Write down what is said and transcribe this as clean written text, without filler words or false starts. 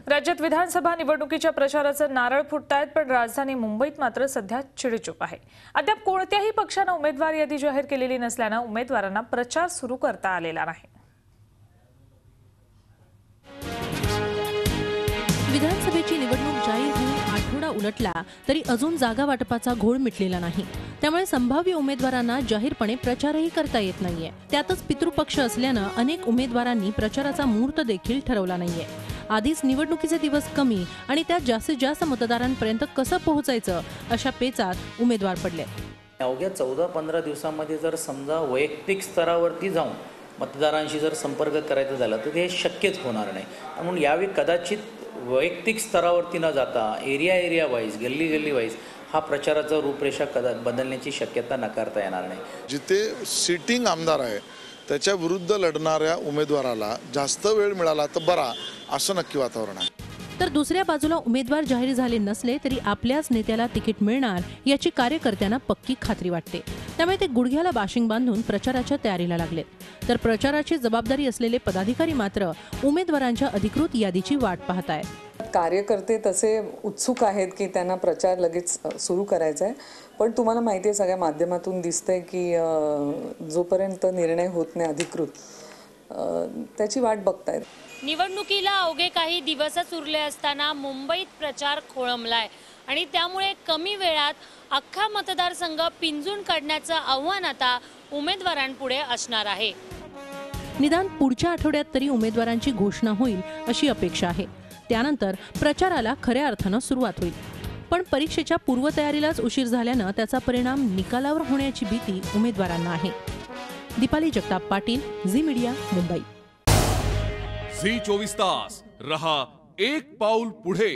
राज्यात विधानसभा निवडणुकीच्या प्रचाराचं नारळ फुटतायत, पण राजधानी मुंबईत मात्र सध्या चिडीचूप आहे। अद्याप कोणत्याही पक्षानं उमेदवार यादी जाहीर केलेली नसल्यानं उमेदवारांना प्रचार सुरू करता आलेला नाही। विधानसभेची निवडणूक जाहीर होऊन आठवडा उलटला तरी अजून जागा वाटपाचा घोळ मिटलेला नाही। त्यामुळे संभाव्य उमेदवारांना जाहीरपणे प्रचारही करता येत नाहीये। त्यातच पितृपक्ष असल्यानं अनेक उमेदवारांनी प्रचाराचा मुहूर्त देखील ठरवला नाहीये। आधीच निवडणुकीचे दिवस कमी आणि त्यात जास्तीत जास्त मतदारांपर्यंत कसं पोहोचायचं अशा पेचात उमेदवार पडले। अवघ्या 14-15 दिवसांमध्ये जर समजा वैयक्तिक स्तरावरती जाऊन मतदारांशी जर संपर्क करायचा झाला तर ते शक्यच होणार नाही। म्हणून यावेळी कदाचित वैयक्तिक स्तरावरती न जाता एरिया वाईज गल्ली वाईज हा प्रचाराचा रूपरेषा बदलण्याची शक्यता नकारता येणार नाही। जिथे सिटिंग आमदार आहे त्याच्या विरुद्ध लढणाऱ्या उमेदवाराला जास्त वेळ मिळाला तर बरा असं नक्की वातावरण आहे। तर दुसऱ्या बाजूला उमेदवार जाहीर झाले नसले तरी आपल्याच नेत्याला तिकीट मिळणार याची कार्यकर्त्यांना पक्की खात्री वाटते। त्यामुळे ते गुडघ्याला बाशिंग बांधून प्रचाराच्या तयारीला लागलेत। तर प्रचाराची जबाबदारी असलेले पदाधिकारी मात्र उमेदवारांच्या अधिकृत यादीची वाट पाहत आहेत। कार्यकर्ते तसे उत्सुक आहेत की त्यांना प्रचार लगेच सुरू करायचा आहे, पण तुम्हाला माहिती आहे सगळ्या माध्यमातून दिसतंय की जोपर्यंत निर्णय होत नाही अधिकृत त्याची वाट बघतायत। निवडणुकीला अवघे काही दिवसच उरले असताना मुंबईत प्रचार खोळंबलाय आणि त्यामुळे कमी वेळात अख्खा मतदारसंघ पिंजून काढण्याचं आव्हान आता उमेदवारांपुढे असणार आहे। निदान पुढच्या आठवड्यात तरी उमेदवारांची घोषणा होईल अशी अपेक्षा आहे। त्यानंतर प्रचाराला खऱ्या अर्थानं सुरुवात होईल। पण परीक्षेच्या पूर्वतयारीलाच उशीर झाल्यानं त्याचा परिणाम निकालावर होण्याची भीती उमेदवारांना आहे। Deepali Jagtap Patil, Zee Media, Mumbai. Zee 24 तास रहा एक पाऊल पुढे।